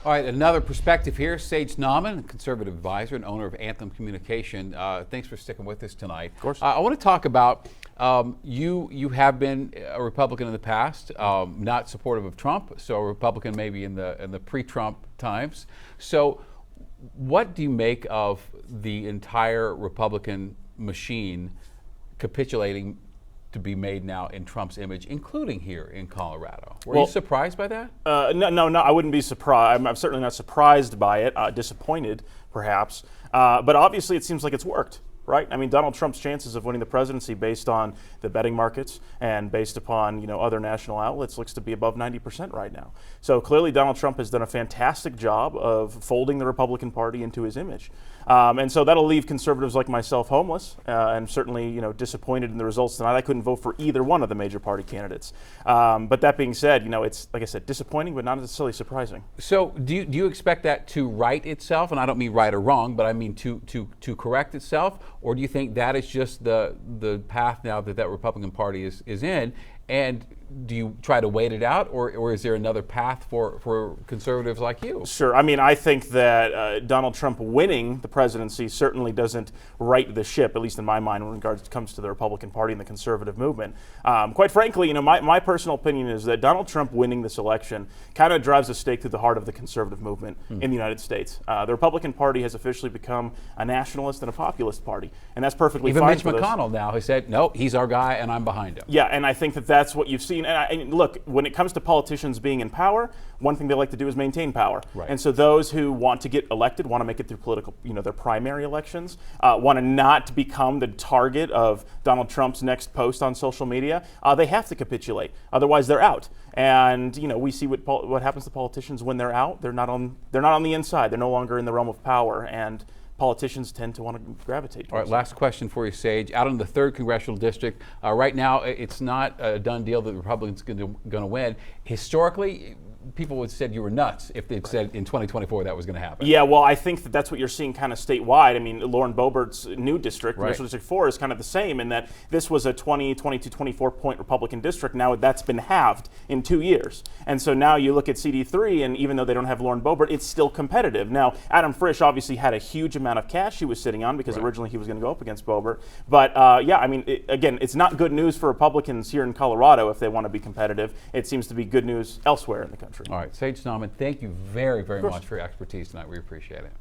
All right, another perspective here. Sage Naumann, conservative advisor and owner of Anthem Communication. Thanks for sticking with us tonight. Of course. I want to talk about you have been a Republican in the past, not supportive of Trump, so a Republican maybe in the pre-Trump times. So what do you make of the entire Republican machine capitulating to be made now in Trump's image, including here in Colorado? Were you surprised by that? No, I wouldn't be surprised. I'm certainly not surprised by it, disappointed perhaps. But obviously it seems like it's worked, right? I mean, Donald Trump's chances of winning the presidency based on the betting markets and based upon, other national outlets looks to be above 90% right now. So clearly Donald Trump has done a fantastic job of folding the Republican Party into his image. And so that'll leave conservatives like myself homeless and certainly, disappointed in the results tonight. I couldn't vote for either one of the major party candidates. But that being said, it's, like I said, disappointing, but not necessarily surprising. So do you expect that to right itself? And I don't mean right or wrong, but I mean to correct itself? Or do you think that is just the path now that Republican Party is in? And do you try to wait it out, or is there another path for conservatives like you? Sure. I mean, I think that Donald Trump winning the presidency certainly doesn't right the ship, at least in my mind, when it comes to the Republican Party and the conservative movement. Quite frankly, my personal opinion is that Donald Trump winning this election kind of drives a stake through the heart of the conservative movement in the United States. The Republican Party has officially become a nationalist and a populist party, and that's perfectly fine. Even Mitch McConnell now has said, no, he's our guy, and I'm behind him. Yeah, and I think that's what you've seen. And look, when it comes to politicians being in power, one thing they like to do is maintain power. Right. And so those who want to get elected, want to make it through political, their primary elections, want to not become the target of Donald Trump's next post on social media, they have to capitulate. Otherwise, they're out. And we see what happens to politicians when they're out. They're not on the inside. They're no longer in the realm of power. And politicians tend to want to gravitate towards. All right, last question for you, Sage. Out in the 3rd Congressional District, right now it's not a done deal that the Republicans are going to win. Historically, people would have said you were nuts if they'd said in 2024 that was going to happen. Yeah, well, I think that's what you're seeing kind of statewide. I mean, Lauren Boebert's new district, Right. Congressional District 4, is kind of the same in that this was a 22, 24-point Republican district. Now that's been halved in 2 years. And so now you look at CD3, and even though they don't have Lauren Boebert, it's still competitive. Now, Adam Frisch obviously had a huge amount of cash he was sitting on because Right. originally he was going to go up against Boebert. But yeah, I mean, again, it's not good news for Republicans here in Colorado if they want to be competitive. It seems to be good news elsewhere in the country. All right, Sage Naumann, thank you very, very much for your expertise tonight. We appreciate it.